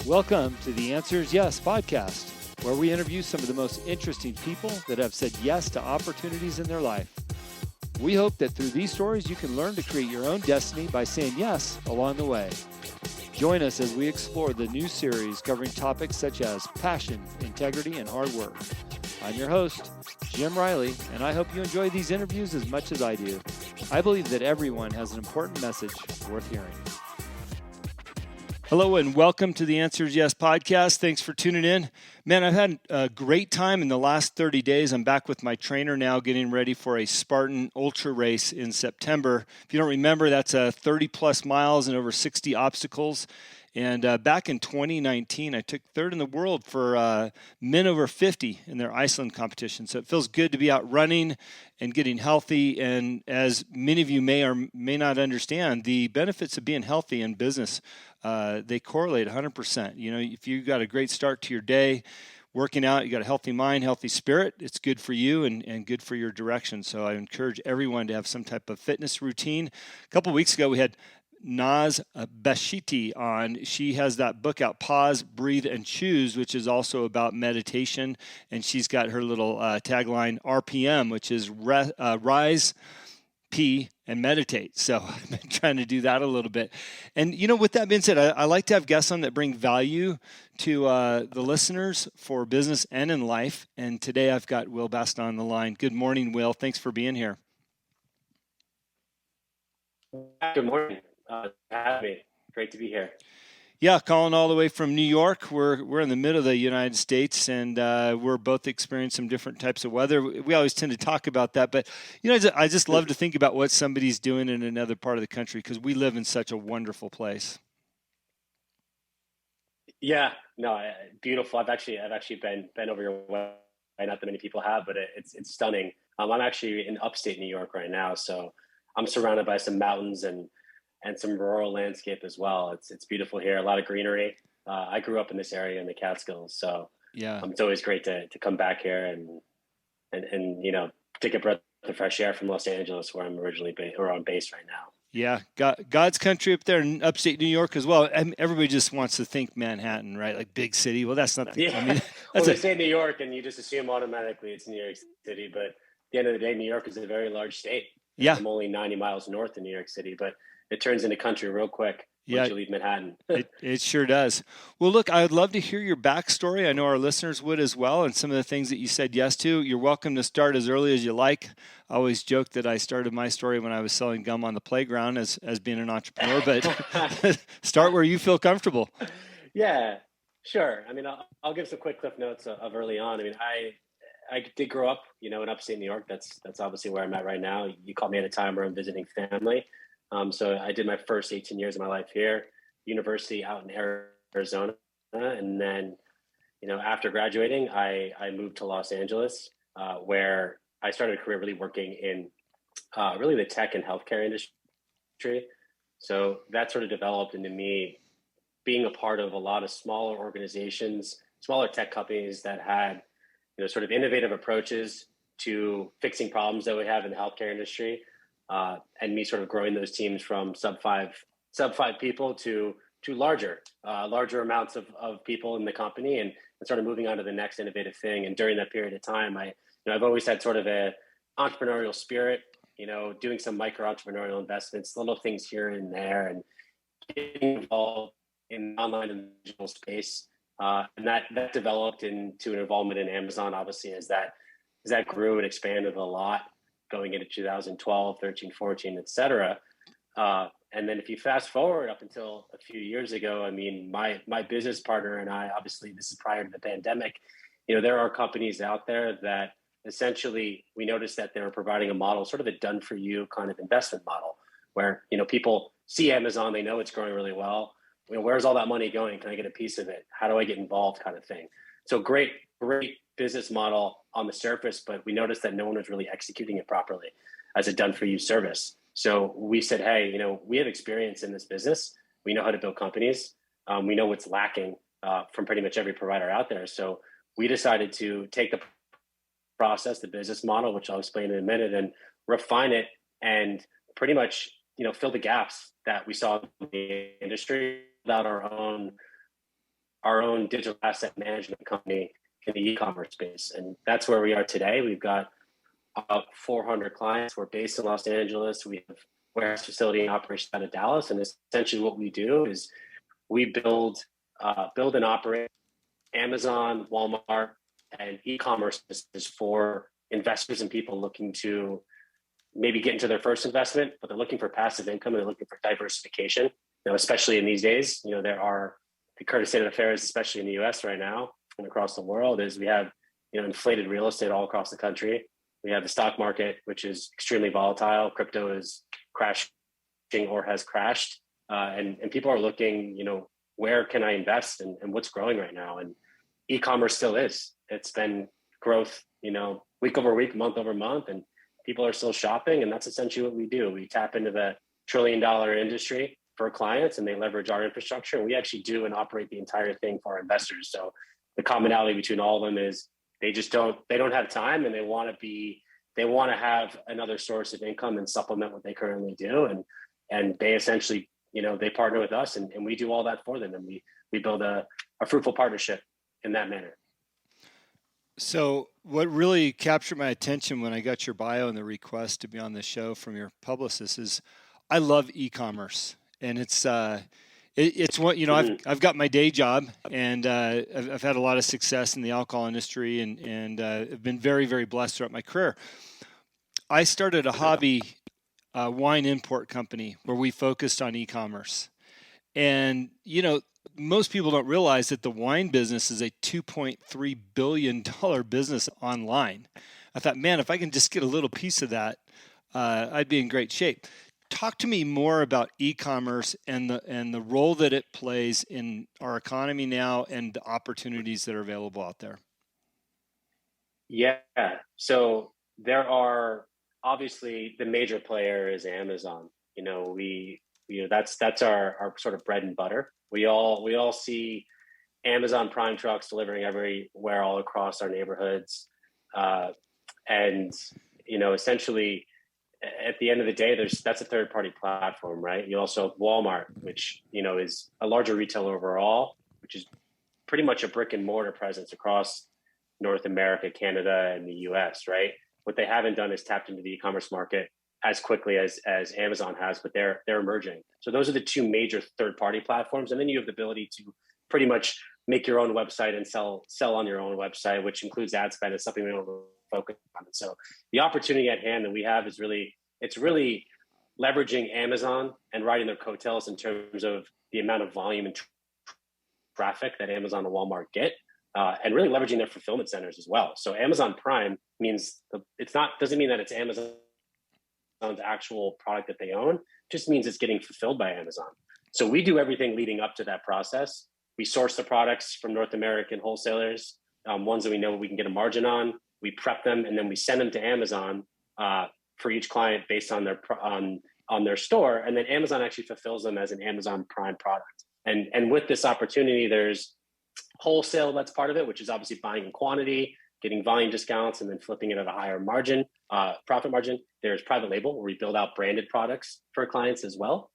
Welcome to the Answers Yes podcast, where we interview some of the most interesting people that have said yes to opportunities in their life. We hope that through these stories, you can learn to create your own destiny by saying yes along the way. Join us as we explore the new series covering topics such as passion, integrity, and hard work. I'm your host, Jim Riley, and I hope you enjoy these interviews as much as I do. I believe that everyone has an important message worth hearing. Hello and welcome to the Answers Yes podcast. Thanks for tuning in. Man, I've had a great time in the last 30 days. I'm back with my trainer now getting ready for a Spartan Ultra race in September. If you don't remember, that's 30 plus miles and over 60 obstacles. And back in 2019, I took third in the world for men over 50 in their Iceland competition. So it feels good to be out running and getting healthy. And as many of you may or may not understand, the benefits of being healthy in business, they correlate 100%. You know, if you got a great start to your day, working out, you got a healthy mind, healthy spirit, it's good for you and good for your direction. So I encourage everyone to have some type of fitness routine. A couple of weeks ago, we had Naz Bashiti on. She has that book out, Pause, Breathe, and Choose, which is also about meditation. And she's got her little tagline, RPM, which is Rise, Pee, and Meditate. So I've been trying to do that a little bit. And, you know, with that being said, I like to have guests on that bring value to the listeners for business and in life. And today I've got Will Basta on the line. Good morning, Will. Thanks for being here. Good morning. Have me. Great to be here. Yeah, calling all the way from New York. We're in the middle of the United States, and we're both experiencing some different types of weather. We always tend to talk about that, but you know, I just love to think about what somebody's doing in another part of the country because we live in such a wonderful place. Yeah, no, beautiful. I've actually been over your way. Not that many people have, but it's stunning. I'm actually in upstate New York right now, so I'm surrounded by some mountains and some rural landscape as well. It's beautiful here, a lot of greenery. I grew up in this area in the Catskills, so yeah, it's always great to come back here and you know, take a breath of fresh air from Los Angeles, where I'm originally on base right now. Yeah, God's country up there in upstate New York as well. Everybody just wants to think Manhattan, right? Like big city. Well, that's not. Yeah. I mean, well, they say New York, and you just assume automatically it's New York City. But at the end of the day, New York is a very large state. Yeah, I'm only 90 miles north of New York City, but it turns into country real quick once you leave Manhattan. It sure does. Well, look, I would love to hear your backstory. I know our listeners would as well, and some of the things that you said yes to. You're welcome to start as early as you like. I always joke that I started my story when I was selling gum on the playground as being an entrepreneur, but start where you feel comfortable. Yeah, sure. I mean, I'll give some quick cliff notes of early on. I mean, I did grow up, you know, in upstate New York. That's obviously where I'm at right now. You caught me at a time where I'm visiting family. So I did my first 18 years of my life here, university out in Arizona. And then, you know, after graduating, I moved to Los Angeles, where I started a career really working in really the tech and healthcare industry. So that sort of developed into me being a part of a lot of smaller organizations, smaller tech companies that had, you know, sort of innovative approaches to fixing problems that we have in the healthcare industry. And me sort of growing those teams from sub five people to larger amounts of people in the company and sort of moving on to the next innovative thing. And during that period of time, I've always had sort of a entrepreneurial spirit, you know, doing some micro entrepreneurial investments, little things here and there, and getting involved in online and digital space. And that developed into an involvement in Amazon, obviously, as that grew and expanded a lot, going into 2012, 13, 14, et cetera. And then if you fast forward up until a few years ago, I mean, my business partner and I, obviously this is prior to the pandemic, you know, there are companies out there that essentially we noticed that they were providing a model, sort of a done for you kind of investment model where, you know, people see Amazon, they know it's growing really well. You know, where's all that money going? Can I get a piece of it? How do I get involved kind of thing? So great business model on the surface, but we noticed that no one was really executing it properly as a done for you service. So we said, hey, you know, we have experience in this business. We know how to build companies. We know what's lacking from pretty much every provider out there. So we decided to take the process, the business model, which I'll explain in a minute, and refine it and pretty much, you know, fill the gaps that we saw in the industry without our our own digital asset management company in the e-commerce space. And that's where we are today. We've got about 400 clients. We're based in Los Angeles. We have warehouse facility and operation out of Dallas. And essentially what we do is we build and operate Amazon, Walmart, and e-commerce businesses for investors and people looking to maybe get into their first investment, but they're looking for passive income and they're looking for diversification. Especially in these days, there are the current state of affairs, especially in the U.S. right now and across the world, is we have inflated real estate all across the country. We have the stock market, which is extremely volatile. Crypto is crashing or has crashed, and people are looking, where can I invest and what's growing right now? And e-commerce still is. It's been growth, week over week, month over month, and people are still shopping. And that's essentially what we do. We tap into the trillion-dollar industry for clients, and they leverage our infrastructure. And we actually do and operate the entire thing for our investors. So the commonality between all of them is they don't have time, and they want to have another source of income and supplement what they currently do. And they essentially, they partner with us, and we do all that for them. And we build a fruitful partnership in that manner. So what really captured my attention when I got your bio and the request to be on the show from your publicist is I love e-commerce. And it's what, I've got my day job, and I've had a lot of success in the alcohol industry, and I've been very, very blessed throughout my career. I started a hobby wine import company where we focused on e-commerce. And, most people don't realize that the wine business is a $2.3 billion business online. I thought, man, if I can just get a little piece of that, I'd be in great shape. Talk to me more about e-commerce and the role that it plays in our economy now and the opportunities that are available out there. Yeah. So there are obviously the major player is Amazon. That's our sort of bread and butter. We all see Amazon Prime trucks delivering everywhere all across our neighborhoods. And essentially at the end of the day, that's a third-party platform, right? You also have Walmart, which is a larger retailer overall, which is pretty much a brick and mortar presence across North America, Canada, and the US, right? What they haven't done is tapped into the e-commerce market as quickly as Amazon has, but they're emerging. So those are the two major third-party platforms, and then you have the ability to pretty much make your own website and sell on your own website, which includes ad spend. It's something we don't focus on. So the opportunity at hand that we have is really leveraging Amazon and riding their coattails in terms of the amount of volume and traffic that Amazon and Walmart get, and really leveraging their fulfillment centers as well. So Amazon Prime means doesn't mean that it's Amazon's actual product that they own, just means it's getting fulfilled by Amazon. So we do everything leading up to that process. We source the products from North American wholesalers, ones that we know we can get a margin on. We prep them, and then we send them to Amazon for each client based on their store, and then Amazon actually fulfills them as an Amazon Prime product. And with this opportunity, there's wholesale that's part of it, which is obviously buying in quantity, getting volume discounts, and then flipping it at a higher margin, profit margin. There's private label, where we build out branded products for clients as well,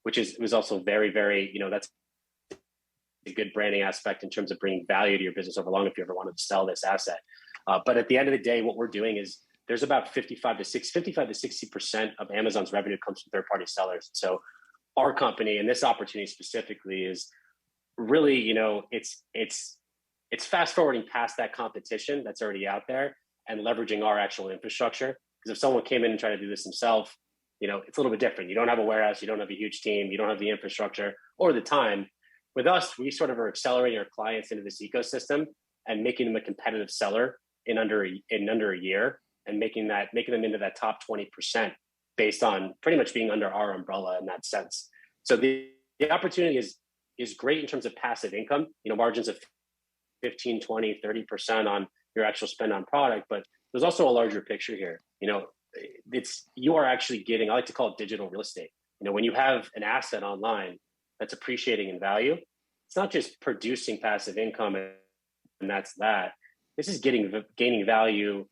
which was also very, very, that's a good branding aspect in terms of bringing value to your business over long if you ever wanted to sell this asset. But at the end of the day, what we're doing is there's about 55 to 60% of Amazon's revenue comes from third-party sellers. So our company, and this opportunity specifically, is really, it's fast forwarding past that competition that's already out there and leveraging our actual infrastructure. Because if someone came in and tried to do this themselves, it's a little bit different. You don't have a warehouse, you don't have a huge team, you don't have the infrastructure or the time. With us, we sort of are accelerating our clients into this ecosystem and making them a competitive seller in under a year, and making them into that top 20% based on pretty much being under our umbrella in that sense. So the opportunity is great in terms of passive income, margins of 15, 20, 30% on your actual spend on product, but there's also a larger picture here. You are actually getting, I like to call it digital real estate. When you have an asset online that's appreciating in value, it's not just producing passive income and that's that. This is gaining value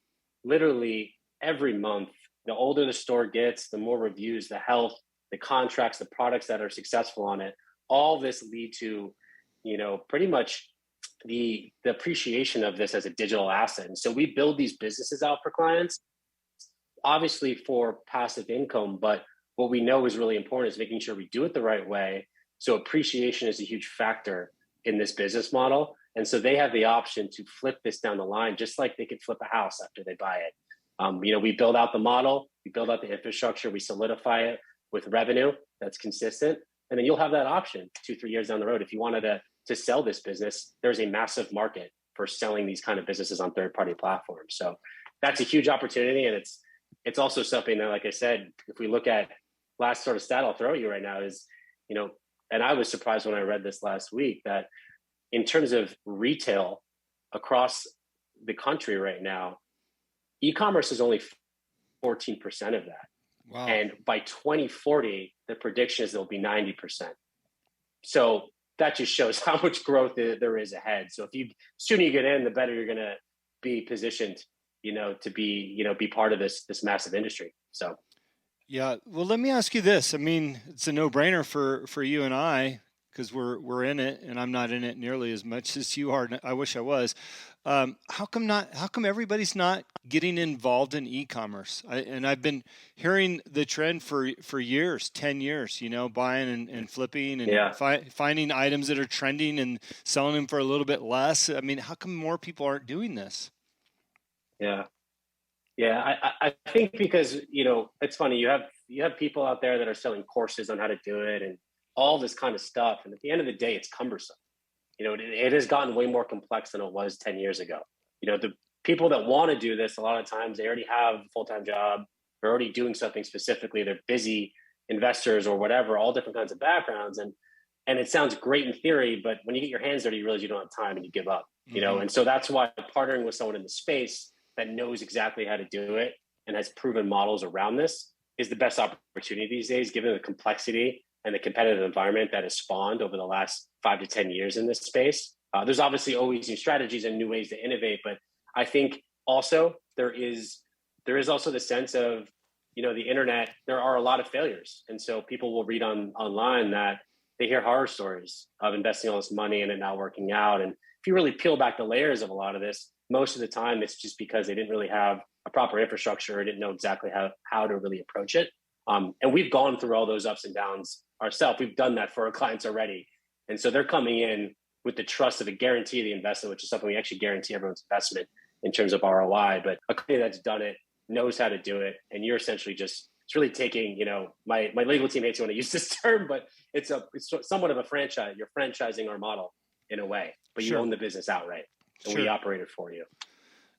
literally every month. The older the store gets, the more reviews, the health, the contracts, the products that are successful on it, all this lead to pretty much the appreciation of this as a digital asset. And so we build these businesses out for clients, obviously for passive income, but what we know is really important is making sure we do it the right way. So appreciation is a huge factor in this business model. And so they have the option to flip this down the line, just like they could flip a house after they buy it. We build out the model, we build out the infrastructure, we solidify it with revenue that's consistent. And then you'll have that option 2-3 years down the road. If you wanted to sell this business, there's a massive market for selling these kind of businesses on third-party platforms. So that's a huge opportunity. And it's also something that, like I said, if we look at last sort of stat I'll throw at you right now is, and I was surprised when I read this last week that in terms of retail across the country right now, e-commerce is only 14% of that. Wow. And by 2040, the prediction is there'll be 90%. So that just shows how much growth there is ahead. So sooner you get in, the better you're going to be positioned, to be part of this massive industry. So. Yeah. Well, let me ask you this. I mean, it's a no-brainer for you and I, because we're in it, and I'm not in it nearly as much as you are. I wish I was. How come everybody's not getting involved in e-commerce? And I've been hearing the trend for years, 10 years, buying and flipping and finding items that are trending and selling them for a little bit less. I mean, how come more people aren't doing this? Yeah. Yeah, I think because, it's funny, you have people out there that are selling courses on how to do it and all this kind of stuff. And at the end of the day, it's cumbersome. It has gotten way more complex than it was 10 years ago. The people that want to do this, a lot of times they already have a full-time job. They're already doing something specifically. They're busy investors or whatever, all different kinds of backgrounds. And it sounds great in theory, but when you get your hands dirty, you realize you don't have time and you give up, And so that's why partnering with someone in the space that knows exactly how to do it and has proven models around this is the best opportunity these days, given the complexity and the competitive environment that has spawned over the last 5 to 10 years in this space. There's obviously always new strategies and new ways to innovate, but I think also there is also the sense of, the internet, there are a lot of failures. And so people will read online that they hear horror stories of investing all this money and it not working out. And if you really peel back the layers of a lot of this, most of the time it's just because they didn't really have a proper infrastructure or didn't know exactly how to really approach it. And we've gone through all those ups and downs ourselves. We've done that for our clients already. And so they're coming in with the trust of a guarantee of the investment, which is something we actually guarantee everyone's investment in terms of ROI. But a company that's done it knows how to do it. And you're essentially it's really taking, my legal team hates when I use this term, but it's somewhat of a franchise. You're franchising our model in a way, but you own the business outright. And we operate it for you.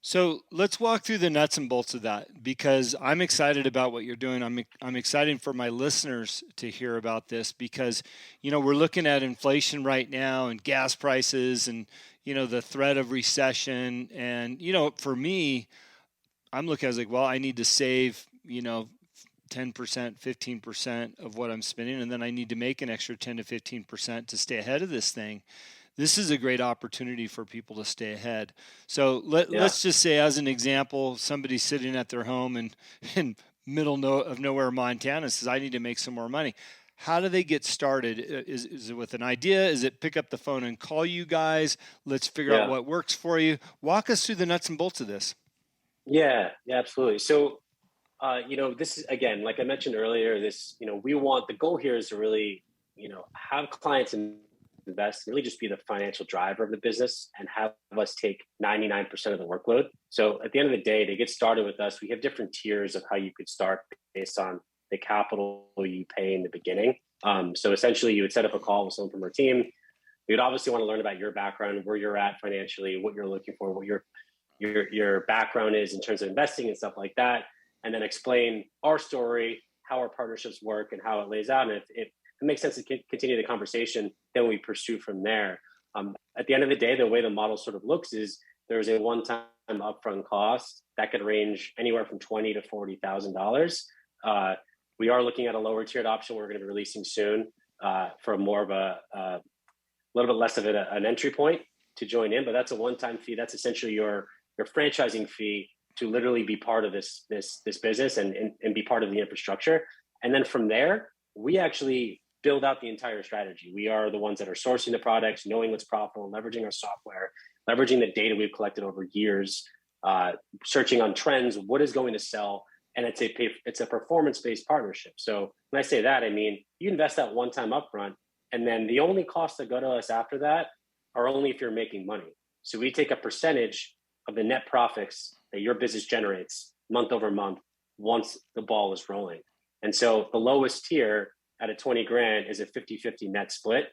So let's walk through the nuts and bolts of that, because I'm excited about what you're doing. I'm excited for my listeners to hear about this because, we're looking at inflation right now and gas prices and, the threat of recession. And, for me, I'm looking, I was like, well, I need to save, 10%, 15% of what I'm spending. And then I need to make an extra 10 to 15% to stay ahead of this thing. This is a great opportunity for people to stay ahead. So let's just say, as an example, somebody's sitting at their home in middle of nowhere, Montana, says, I need to make some more money. How do they get started? Is it with an idea? Is it pick up the phone and call you guys? Let's figure out what works for you. Walk us through the nuts and bolts of this. Yeah, absolutely. So, this is, again, like I mentioned earlier, the goal here is to really, have clients invest, really just be the financial driver of the business and have us take 99% of the workload. So at the end of the day, to get started with us, we have different tiers of how you could start based on the capital you pay in the beginning. So essentially you would set up a call with someone from our team. We would obviously want to learn about your background, where you're at financially, what you're looking for, what your background is in terms of investing and stuff like that. And then explain our story, how our partnerships work and how it lays out. And if it makes sense to continue the conversation, then we pursue from there. At the end of the day, the way the model sort of looks is there's a one-time upfront cost that could range anywhere from $20,000 to $40,000. We are looking at a lower tiered option we're going to be releasing soon for more of a little bit less of an entry point to join in, but that's a one-time fee. That's essentially your franchising fee to literally be part of this business and be part of the infrastructure. And then from there, we actually build out the entire strategy. We are the ones that are sourcing the products, knowing what's profitable, leveraging our software, leveraging the data we've collected over years, searching on trends, what is going to sell, and it's a performance-based partnership. So when I say that, I mean you invest that one time upfront, and then the only costs that go to us after that are only if you're making money. So we take a percentage of the net profits that your business generates month over month once the ball is rolling. And so the lowest tier at a 20 grand is a 50-50 net split.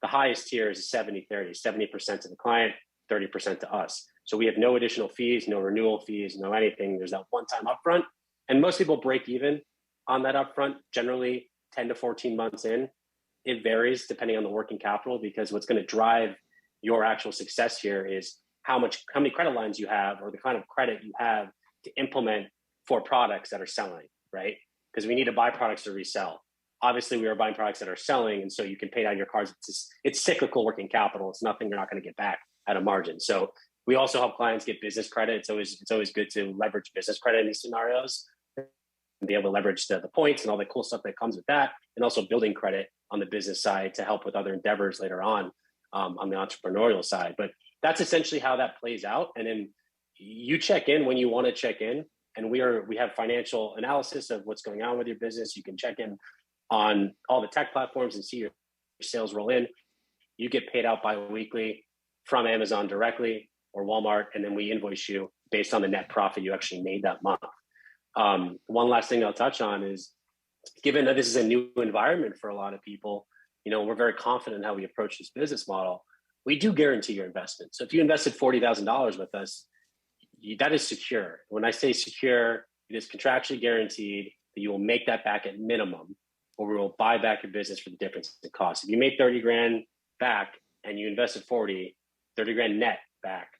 The highest tier is a 70-30, 70% to the client, 30% to us. So we have no additional fees, no renewal fees, no anything. There's that one time upfront. And most people break even on that upfront, generally 10 to 14 months in. It varies depending on the working capital, because what's going to drive your actual success here is how many credit lines you have, or the kind of credit you have to implement for products that are selling, right? Because we need to buy products to resell. Obviously, we are buying products that are selling, and so you can pay down your cards. It's cyclical working capital. It's nothing you're not going to get back at a margin. So we also help clients get business credit. It's always good to leverage business credit in these scenarios and be able to leverage the points and all the cool stuff that comes with that, and also building credit on the business side to help with other endeavors later on the entrepreneurial side. But that's essentially how that plays out. And then you check in when you want to check in, and we have financial analysis of what's going on with your business. You can check in on all the tech platforms and see your sales roll in. You get paid out bi-weekly from Amazon directly or Walmart, and then we invoice you based on the net profit you actually made that month. One last thing I'll touch on is, given that this is a new environment for a lot of people, we're very confident in how we approach this business model. We do guarantee your investment. So if you invested $40,000 with us, that is secure. When I say secure, it is contractually guaranteed that you will make that back at minimum, or we will buy back your business for the difference in cost. If you made 30 grand back and you invested 30 grand net back,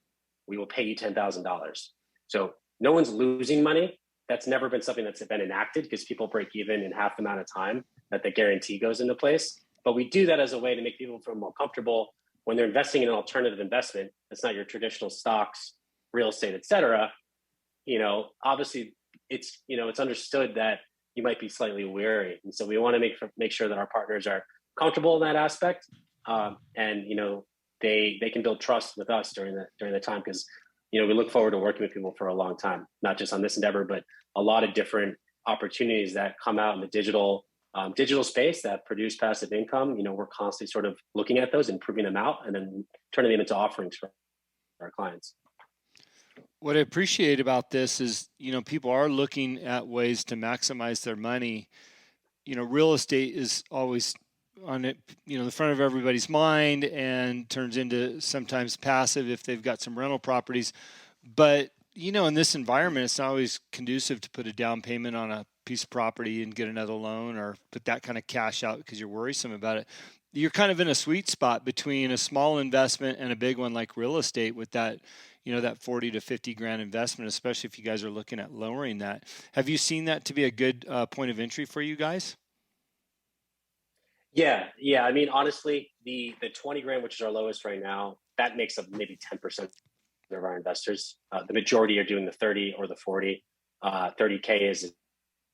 we will pay you $10,000. So no one's losing money. That's never been something that's been enacted, because people break even in half the amount of time that the guarantee goes into place. But we do that as a way to make people feel more comfortable when they're investing in an alternative investment that's not your traditional stocks, real estate, et cetera. Obviously it's understood that you might be slightly wary. And so we want to make sure that our partners are comfortable in that aspect. And they can build trust with us during the time, because we look forward to working with people for a long time, not just on this endeavor, but a lot of different opportunities that come out in the digital space that produce passive income. We're constantly sort of looking at those and proving them out, and then turning them into offerings for our clients. What I appreciate about this is, people are looking at ways to maximize their money. Real estate is always on it, the front of everybody's mind, and turns into sometimes passive if they've got some rental properties. But, in this environment, it's not always conducive to put a down payment on a piece of property and get another loan, or put that kind of cash out because you're worrisome about it. You're kind of in a sweet spot between a small investment and a big one like real estate, with that, that 40 to 50 grand investment, especially if you guys are looking at lowering that. Have you seen that to be a good point of entry for you guys? Yeah. I mean, honestly, the 20 grand, which is our lowest right now, that makes up maybe 10% of our investors. The majority are doing the 30 or the 40. 30K is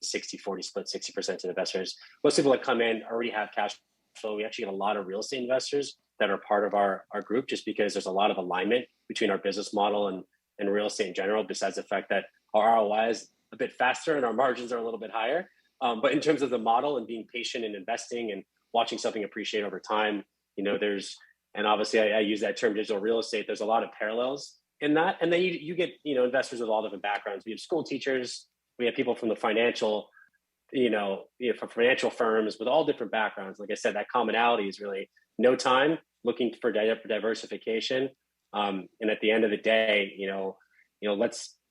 60-40 split, 60% to investors. Most people that come in already have cash flow. We actually get a lot of real estate investors that are part of our group, just because there's a lot of alignment between our business model and real estate in general, besides the fact that our ROI is a bit faster and our margins are a little bit higher. But in terms of the model and being patient and investing and watching something appreciate over time, and obviously I use that term digital real estate, there's a lot of parallels in that. And then you get, investors with all different backgrounds. We have school teachers, we have people from the financial, from financial firms with all different backgrounds. Like I said, that commonality is really no time, looking for diversification. And at the end of the day,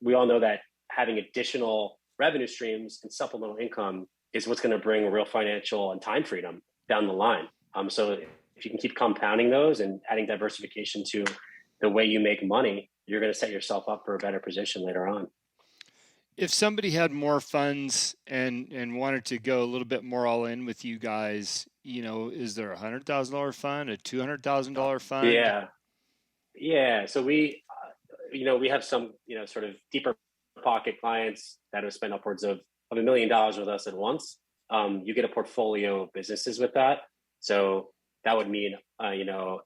we all know that having additional revenue streams and supplemental income is what's going to bring real financial and time freedom down the line. So if you can keep compounding those and adding diversification to the way you make money, you're going to set yourself up for a better position later on. If somebody had more funds and wanted to go a little bit more all in with you guys, is there $100,000 fund, a $200,000 fund? Yeah. So we have some, sort of deeper pocket clients that have spent upwards of $1 million with us at once. you get a portfolio of businesses with that. So that would mean,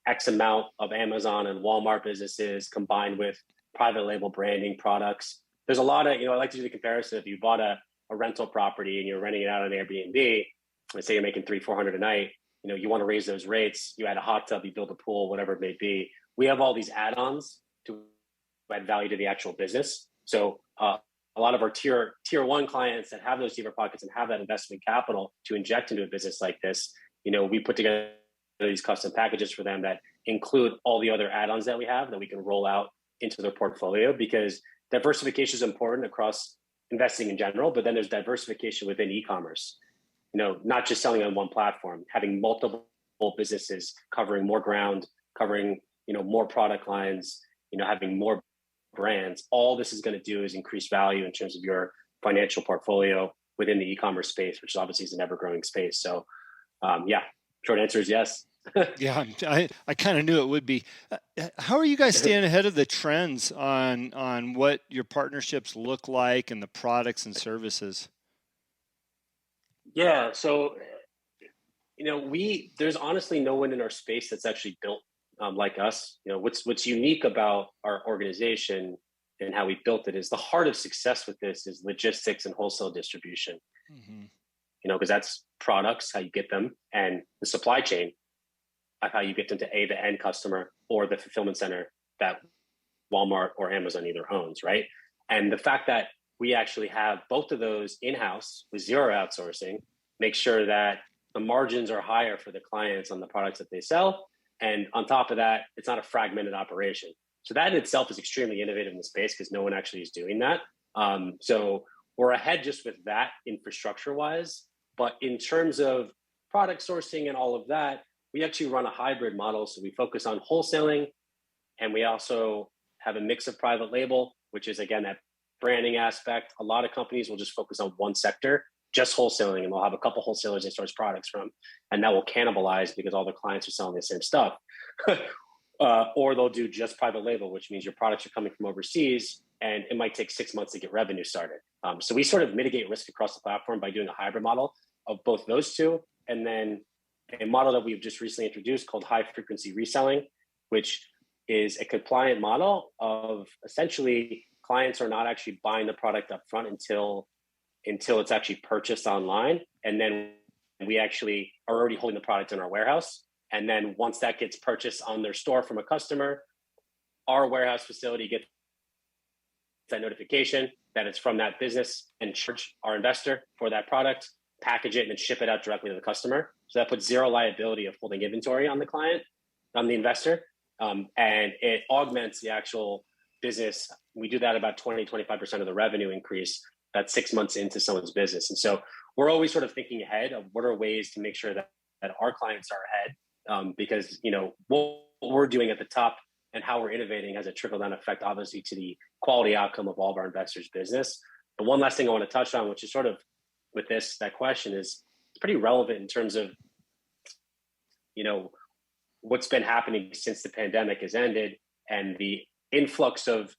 X amount of Amazon and Walmart businesses combined with private label branding products. There's a lot of, I like to do the comparison. If you bought a rental property and you're renting it out on Airbnb, let's say you're making $300-400 a night, you want to raise those rates. You add a hot tub, you build a pool, whatever it may be. We have all these add-ons to add value to the actual business. So a lot of our tier one clients that have those deeper pockets and have that investment capital to inject into a business like this, we put together these custom packages for them that include all the other add-ons that we have that we can roll out into their portfolio, because diversification is important across investing in general, but then there's diversification within e-commerce. Not just selling on one platform, having multiple businesses covering more ground, covering, more product lines, having more brands. All this is going to do is increase value in terms of your financial portfolio within the e-commerce space, which obviously is an ever-growing space. So, short answer is yes. Yeah, I kind of knew it would be. How are you guys staying ahead of the trends on what your partnerships look like and the products and services? Yeah, so there's honestly no one in our space that's actually built like us. What's unique about our organization and how we built it is the heart of success with this is logistics and wholesale distribution. Mm-hmm. Because that's products, how you get them, and the supply chain, how you get them to the end customer or the fulfillment center that Walmart or Amazon either owns, right? And the fact that we actually have both of those in-house with zero outsourcing makes sure that the margins are higher for the clients on the products that they sell. And on top of that, it's not a fragmented operation. So that in itself is extremely innovative in the space because no one actually is doing that. So we're ahead just with that infrastructure-wise. But in terms of product sourcing and all of that, we actually run a hybrid model. So we focus on wholesaling, and we also have a mix of private label, which is, again, that branding aspect. A lot of companies will just focus on one sector, just wholesaling, and they'll have a couple wholesalers they source products from, and that will cannibalize because all the clients are selling the same stuff. Or they'll do just private label, which means your products are coming from overseas, and it might take 6 months to get revenue started. So we sort of mitigate risk across the platform by doing a hybrid model of both those two, and then a model that we've just recently introduced called high frequency reselling, which is a compliant model of essentially clients are not actually buying the product up front until it's actually purchased online. And then we actually are already holding the product in our warehouse. And then once that gets purchased on their store from a customer, our warehouse facility gets that notification that it's from that business and charge our investor for that product, package it, and then ship it out directly to the customer. So that puts zero liability of holding inventory on the client, on the investor. And it augments the actual business. We do that about 20-25% of the revenue increase that's 6 months into someone's business. And so we're always sort of thinking ahead of what are ways to make sure that our clients are ahead, because what we're doing at the top and how we're innovating has a trickle-down effect, obviously, to the quality outcome of all of our investors' business. But one last thing I want to touch on, which is sort of with that question, is it's pretty relevant in terms of what's been happening since the pandemic has ended and the influx of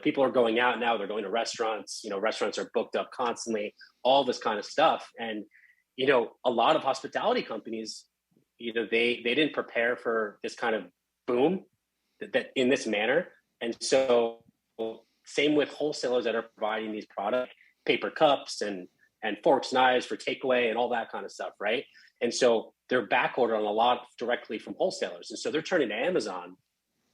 people are going out now, they're going to restaurants, restaurants are booked up constantly, all this kind of stuff. And a lot of hospitality companies, they didn't prepare for this kind of boom that in this manner. And so same with wholesalers that are providing these products, paper cups and forks, knives for takeaway and all that kind of stuff, right? And so they're backordered on a lot directly from wholesalers. And so they're turning to Amazon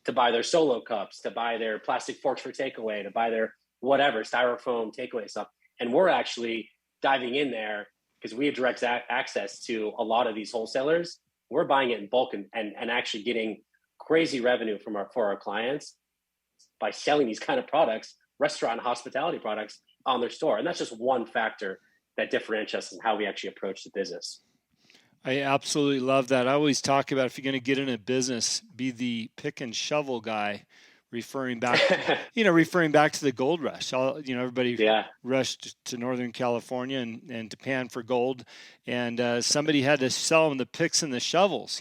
to buy their solo cups, to buy their plastic forks for takeaway, to buy their whatever, styrofoam takeaway stuff. And we're actually diving in there because we have direct access to a lot of these wholesalers. We're buying it in bulk and actually getting crazy revenue for our clients by selling these kind of products, restaurant and hospitality products on their store. And that's just one factor that differentiates us in how we actually approach the business. I absolutely love that. I always talk about if you're going to get in a business, be the pick and shovel guy, referring back, referring back to the gold rush. Everybody rushed to Northern California and to Pan for gold, and somebody had to sell them the picks and the shovels,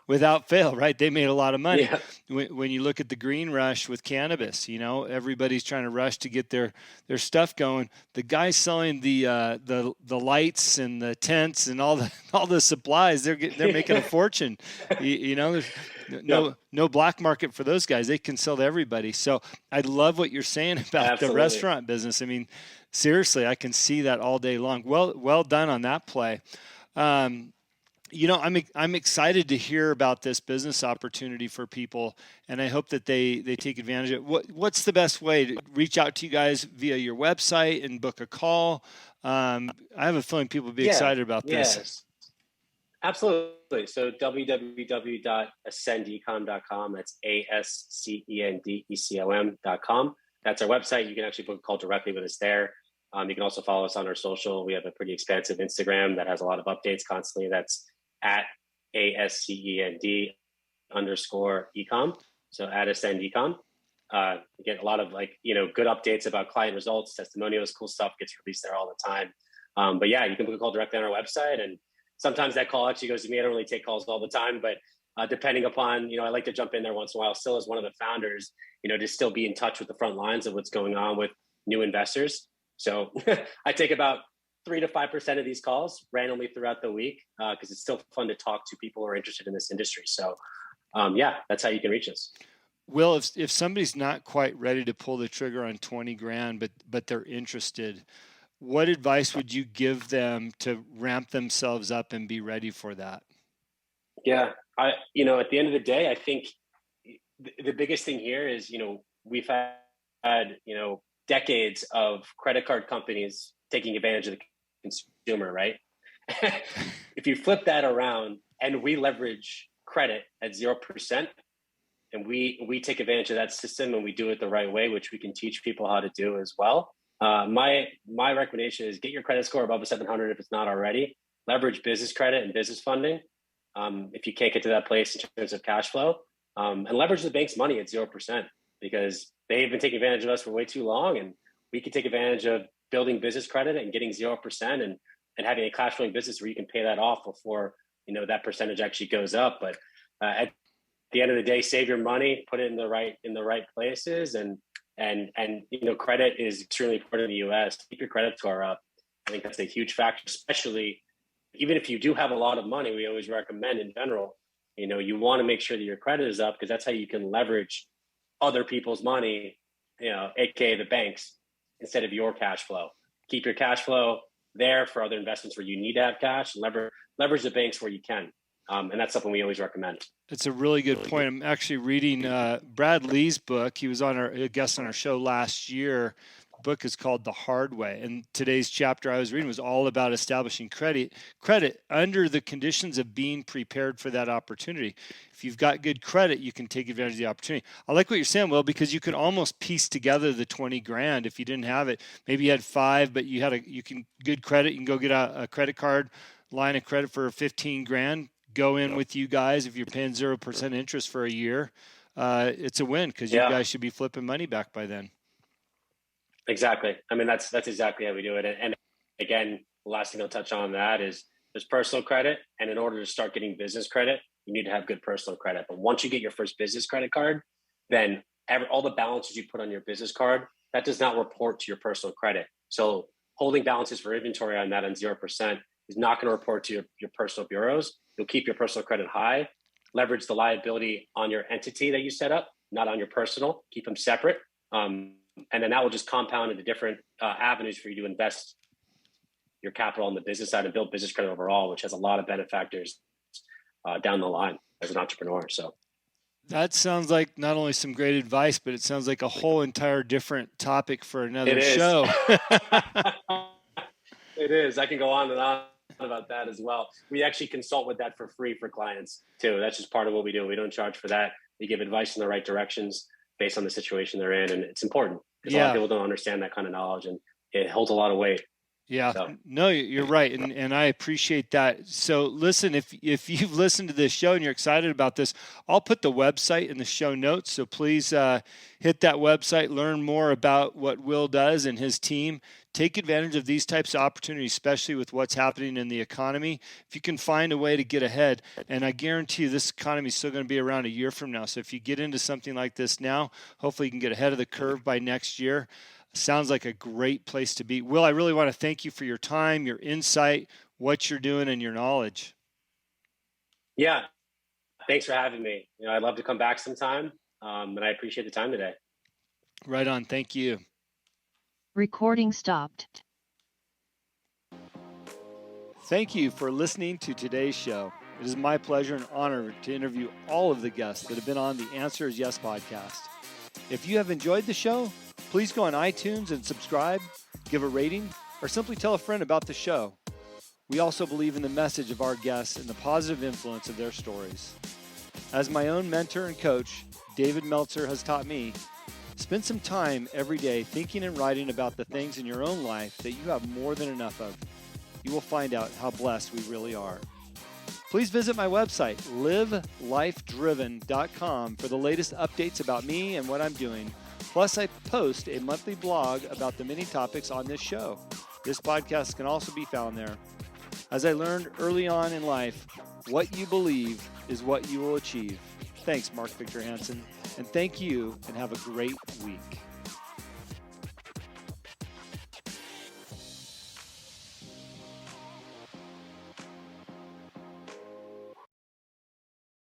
without fail, right? They made a lot of money. Yeah. When you look at the green rush with cannabis, everybody's trying to rush to get their stuff going. The guys selling the lights and the tents and all the supplies, they're making a fortune. There's no black market for those guys. They can sell to everybody. So I love what you're saying about the restaurant business. I mean, seriously, I can see that all day long. Well done on that play. I'm excited to hear about this business opportunity for people, and I hope that they take advantage of it. What's the best way to reach out to you guys via your website and book a call? I have a feeling people will be excited about this. Yes. Absolutely. So www.ascendecom.com. That's ASCENDECOM.com. That's our website. You can actually book a call directly with us there. You can also follow us on our social. We have a pretty expansive Instagram that has a lot of updates constantly. That's at ASCEND_ecom. So at Ascend Ecom. You get a lot of good updates about client results, testimonials, cool stuff gets released there all the time. But yeah, you can book a call directly on our website, and sometimes that call actually goes to me. I don't really take calls all the time, but depending upon, I like to jump in there once in a while, still as one of the founders, to still be in touch with the front lines of what's going on with new investors. So I take about 3 to 5% of these calls randomly throughout the week because it's still fun to talk to people who are interested in this industry. So that's how you can reach us. Will, if somebody's not quite ready to pull the trigger on 20 grand, but they're interested, what advice would you give them to ramp themselves up and be ready for that? Yeah, at the end of the day, I think the biggest thing here is, we've had decades of credit card companies taking advantage of the consumer, right? If you flip that around and we leverage credit at 0%, and we take advantage of that system and we do it the right way, which we can teach people how to do as well. My recommendation is get your credit score above a 700 if it's not already. Leverage business credit and business funding if you can't get to that place in terms of cash flow, and leverage the bank's money at 0% because they've been taking advantage of us for way too long, and we can take advantage of building business credit and getting 0% and having a cash flowing business where you can pay that off before that percentage actually goes up. But at the end of the day, save your money, put it in the right places, and credit is extremely important in the U.S. Keep your credit score up. I think that's a huge factor, especially even if you do have a lot of money. We always recommend in general, you want to make sure that your credit is up because that's how you can leverage other people's money, aka the banks, instead of your cash flow. Keep your cash flow there for other investments where you need to have cash. Leverage the banks where you can. And that's something we always recommend. It's a really good point. I'm actually reading Brad Lee's book. He was a guest on our show last year. The book is called The Hard Way. And today's chapter I was reading was all about establishing credit under the conditions of being prepared for that opportunity. If you've got good credit, you can take advantage of the opportunity. I like what you're saying, Will, because you can almost piece together the 20 grand if you didn't have it. Maybe you had 5, but good credit. You can go get a credit card line of credit for 15 grand. Go in with you guys. If you're paying 0% interest for a year, it's a win because you guys should be flipping money back by then. Exactly. I mean, that's exactly how we do it. And again, the last thing I'll touch on that is there's personal credit. And in order to start getting business credit, you need to have good personal credit. But once you get your first business credit card, then all the balances you put on your business card, that does not report to your personal credit. So holding balances for inventory on that on 0% is not going to report to your personal bureaus. You'll keep your personal credit high, leverage the liability on your entity that you set up, not on your personal, keep them separate. And then that will just compound into different avenues for you to invest your capital on the business side and build business credit overall, which has a lot of benefactors down the line as an entrepreneur. So that sounds like not only some great advice, but it sounds like a whole entire different topic for another show. It is. I can go on and on about that as well. We actually consult with that for free for clients too. That's just part of what we do. We don't charge for that. We give advice in the right directions based on the situation they're in. And it's important because a lot of people don't understand that kind of knowledge, and it holds a lot of weight. Yeah, So no, you're right, and I appreciate that. So, listen, if you've listened to this show and you're excited about this, I'll put the website in the show notes. So please hit that website, learn more about what Will does and his team. Take advantage of these types of opportunities, especially with what's happening in the economy. If you can find a way to get ahead, and I guarantee you this economy is still going to be around a year from now. So if you get into something like this now, hopefully you can get ahead of the curve by next year. Sounds like a great place to be. Will, I really want to thank you for your time, your insight, what you're doing, and your knowledge. yeah, thanks for having me. I'd love to come back sometime, and I appreciate the time today. Right on. Thank you. Recording stopped. Thank you for listening to today's show. It is my pleasure and honor to interview all of the guests that have been on the Answer is Yes podcast. If you have enjoyed the show, please go on iTunes and subscribe, give a rating, or simply tell a friend about the show. We also believe in the message of our guests and the positive influence of their stories. As my own mentor and coach, David Meltzer, has taught me, spend some time every day thinking and writing about the things in your own life that you have more than enough of. You will find out how blessed we really are. Please visit my website, livelifedriven.com, for the latest updates about me and what I'm doing. Plus, I post a monthly blog about the many topics on this show. This podcast can also be found there. As I learned early on in life, what you believe is what you will achieve. Thanks, Mark Victor Hansen, and thank you, and have a great week.